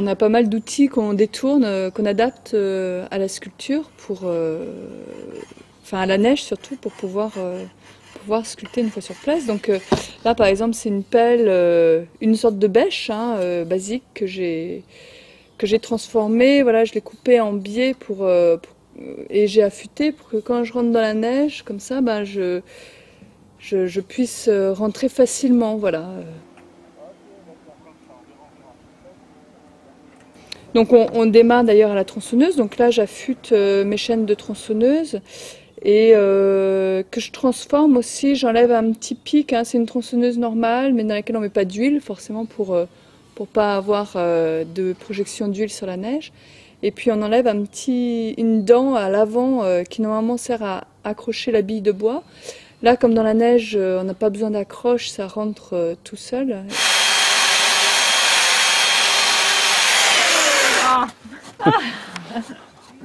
on a pas mal d'outils qu'on détourne, qu'on adapte à la sculpture, enfin à la neige surtout, pour pouvoir sculpter une fois sur place. Donc là par exemple c'est une pelle, une sorte de bêche basique que j'ai transformée. Voilà, je l'ai coupée en biais et j'ai affûté pour que quand je rentre dans la neige comme ça, ben, je puisse rentrer facilement. Voilà. Donc on démarre d'ailleurs à la tronçonneuse. Donc là j'affûte mes chaînes de tronçonneuse et que je transforme aussi. J'enlève un petit pic, c'est une tronçonneuse normale mais dans laquelle on met pas d'huile forcément pour pas avoir de projection d'huile sur la neige. Et puis on enlève une dent à l'avant qui normalement sert à accrocher la bille de bois. Là comme dans la neige on n'a pas besoin d'accroche, ça rentre tout seul.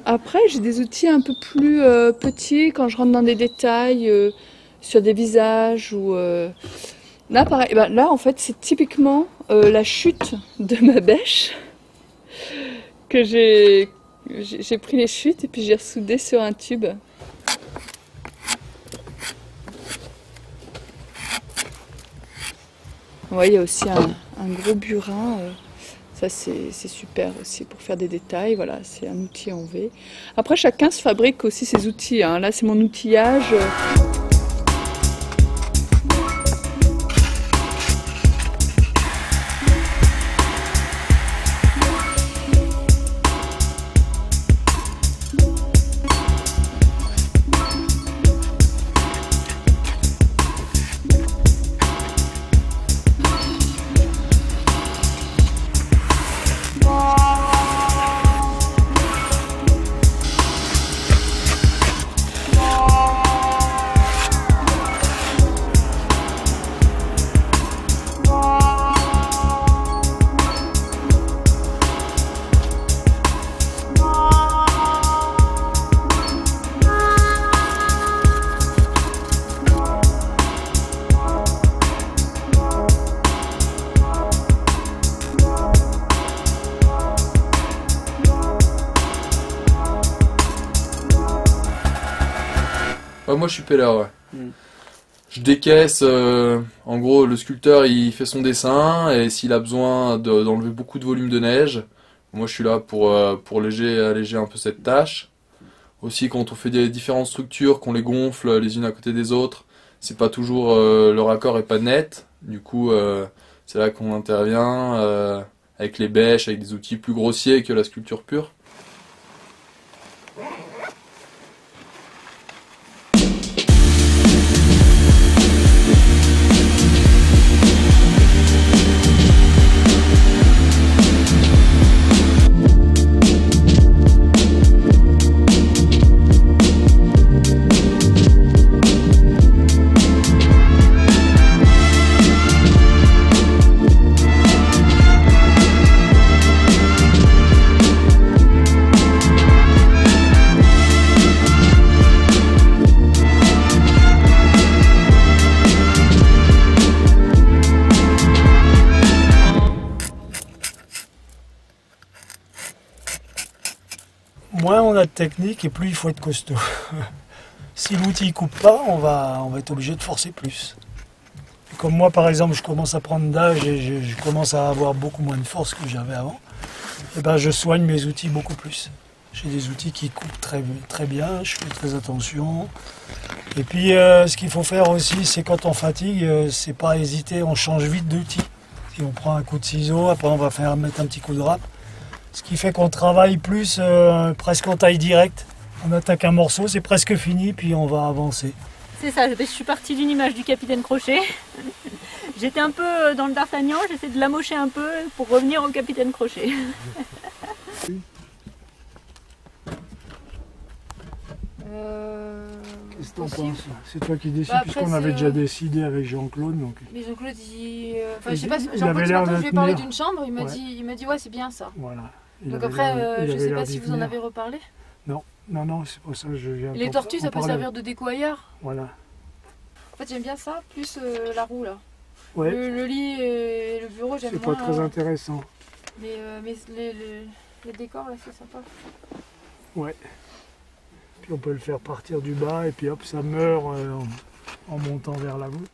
Après, j'ai des outils un peu plus petits quand je rentre dans des détails sur des visages ou là, pareil. Là, en fait, c'est typiquement la chute de ma bêche que j'ai pris les chutes et puis j'ai ressoudé sur un tube. Vous voyez, il y a aussi un gros burin. Ça c'est super aussi pour faire des détails, voilà, c'est un outil en V. Après chacun se fabrique aussi ses outils, Là c'est mon outillage. Ouais, moi je suis pelleur, ouais. Je décaisse, en gros le sculpteur il fait son dessin et s'il a besoin d'enlever beaucoup de volume de neige, moi je suis là pour alléger un peu cette tâche. Aussi quand on fait des différentes structures, qu'on les gonfle les unes à côté des autres, c'est pas toujours, le raccord est pas net, du coup c'est là qu'on intervient avec les bêches, avec des outils plus grossiers que la sculpture pure. Moins on a de technique et plus il faut être costaud. Si l'outil ne coupe pas, on va être obligé de forcer plus. Comme moi par exemple, je commence à prendre d'âge et je commence à avoir beaucoup moins de force que j'avais avant, et ben je soigne mes outils beaucoup plus. J'ai des outils qui coupent très bien, je fais très attention. Et puis ce qu'il faut faire aussi, c'est quand on fatigue, c'est pas hésiter, on change vite d'outil. Si on prend un coup de ciseau, après on va mettre un petit coup de râpe. Ce qui fait qu'on travaille plus presque en taille directe. On attaque un morceau, c'est presque fini, puis on va avancer. C'est ça, je suis partie d'une image du capitaine Crochet. J'étais un peu dans le D'Artagnan, j'essaie de l'amocher un peu pour revenir au capitaine Crochet. Qu'est-ce que t'en penses? C'est toi qui décides, puisqu'on avait déjà décidé avec Jean-Claude. Donc... Mais Jean-Claude, enfin, je sais pas, Jean-Claude, ce matin, je lui ai parlé d'une chambre, il m'a dit ouais, c'est bien ça. Voilà. Donc après, je sais pas si vous en avez reparlé. Non, c'est pour ça que je viens. Les tortues, ça peut servir de déco ailleurs. Voilà. En fait, j'aime bien ça, plus la roue là. Ouais. Le lit et le bureau, j'aime moins. C'est pas très intéressant. Mais les décors là, c'est sympa. Ouais. Puis on peut le faire partir du bas et puis hop, ça meurt en montant vers la voûte.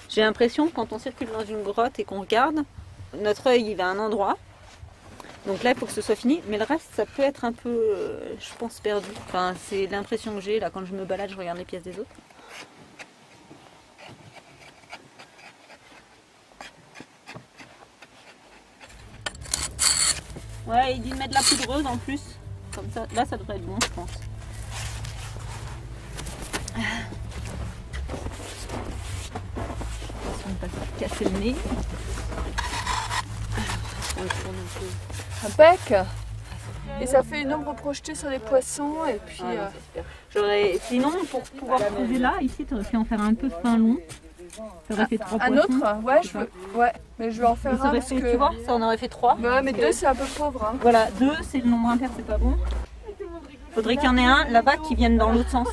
J'ai l'impression que quand on circule dans une grotte et qu'on regarde, notre œil il va à un endroit. Donc là il faut que ce soit fini, mais le reste ça peut être un peu, je pense, perdu. Enfin c'est l'impression que j'ai là quand je me balade, je regarde les pièces des autres. Ouais, il dit de mettre de la poudreuse en plus. Comme ça, là ça devrait être bon je pense. On va pas se casser le nez. On le tourne un peu. Impec. Et ça fait une ombre projetée sur les poissons et puis... Sinon, pour pouvoir poser là, ici, tu aurais pu en faire un peu fin long. Ça aurait fait 3 poissons. Un autre? Ouais, mais je vais en faire un parce que... Tu vois, ça en aurait fait 3. Ouais, mais 2 c'est un peu pauvre. Hein. Voilà, 2 c'est le nombre impair, c'est pas bon. Faudrait qu'il y en ait un là-bas qui vienne dans l'autre sens.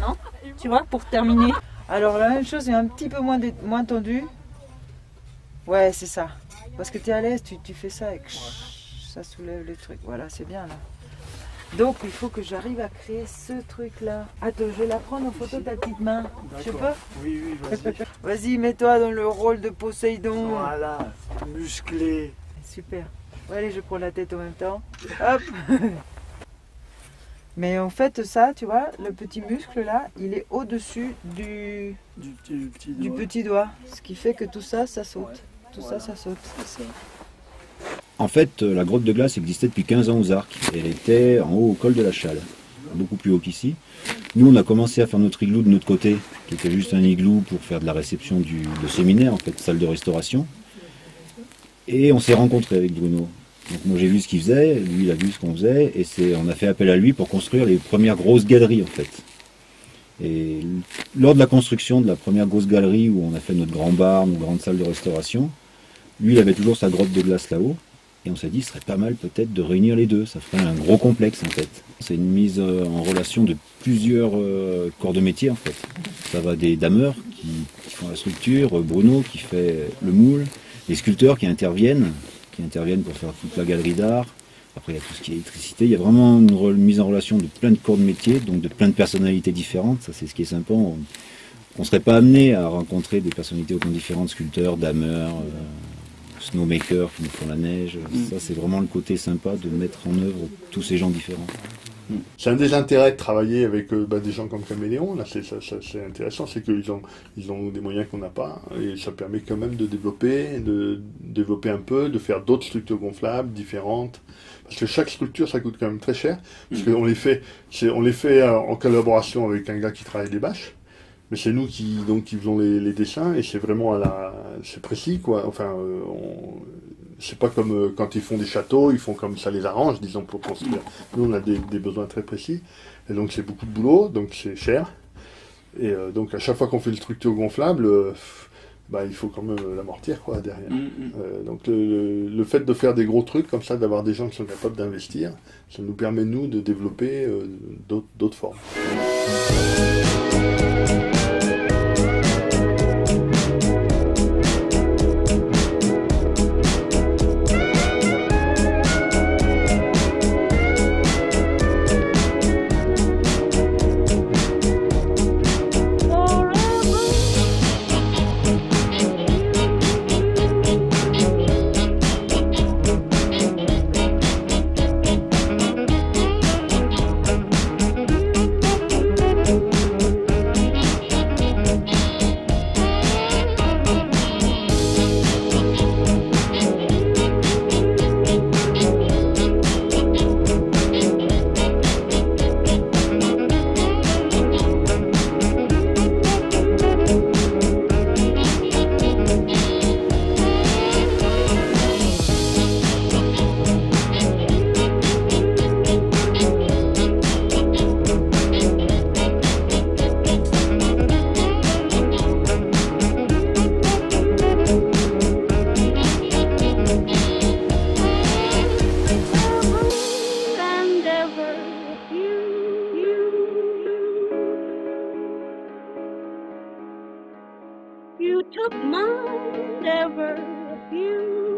Non? Tu vois, pour terminer. Alors la même chose est un petit peu moins tendu. Ouais, c'est ça. Parce que tu es à l'aise, tu fais ça et ça soulève les trucs. Voilà, c'est bien là. Donc il faut que j'arrive à créer ce truc là. Attends, je vais la prendre en photo ta petite main. Je peux? Oui, vas-y. Vas-y, mets-toi dans le rôle de Poséidon. Voilà, musclé. Super. Allez, je prends la tête en même temps. Hop. Mais en fait, ça, tu vois, le petit muscle là, il est au-dessus du petit doigt. Ce qui fait que tout ça, ça saute. Tout ça, ça saute. En fait, la grotte de glace existait depuis 15 ans aux Arcs. Elle était en haut au col de la Châle, beaucoup plus haut qu'ici. Nous, on a commencé à faire notre igloo de notre côté, qui était juste un igloo pour faire de la réception de séminaire, en fait, salle de restauration. Et on s'est rencontrés avec Bruno. Donc moi j'ai vu ce qu'il faisait, lui il a vu ce qu'on faisait, et on a fait appel à lui pour construire les premières grosses galeries en fait. Et lors de la construction de la première grosse galerie où on a fait notre grand bar, notre grande salle de restauration, lui il avait toujours sa grotte de glace là-haut, et on s'est dit ce serait pas mal peut-être de réunir les deux, ça ferait un gros complexe en fait. C'est une mise en relation de plusieurs corps de métier en fait. Ça va des dameurs qui font la structure, Bruno qui fait le moule, les sculpteurs qui interviennent pour faire toute la galerie d'art. Après, il y a tout ce qui est électricité. Il y a vraiment une mise en relation de plein de corps de métier, donc de plein de personnalités différentes. Ça, c'est ce qui est sympa. On ne serait pas amené à rencontrer des personnalités autant différentes, sculpteurs, dameurs, snowmakers qui nous font la neige. Ça, c'est vraiment le côté sympa de mettre en œuvre tous ces gens différents. C'est un des intérêts de travailler avec des gens comme Caméléon. Là, c'est intéressant, c'est qu'ils ont des moyens qu'on n'a pas, et ça permet quand même de développer un peu, de faire d'autres structures gonflables différentes. Parce que chaque structure, ça coûte quand même très cher, parce qu'on les fait, en collaboration avec un gars qui travaille les bâches. Mais c'est nous qui faisons les dessins, et c'est vraiment c'est précis, quoi. Enfin, c'est pas comme quand ils font des châteaux, ils font comme ça les arrange, disons, pour construire. Nous, on a des besoins très précis, et donc c'est beaucoup de boulot, donc c'est cher. Et donc à chaque fois qu'on fait une structure gonflable, il faut quand même l'amortir, quoi, derrière. Donc le fait de faire des gros trucs comme ça, d'avoir des gens qui sont capables d'investir, ça nous permet, nous, de développer d'autres formes. You took my never you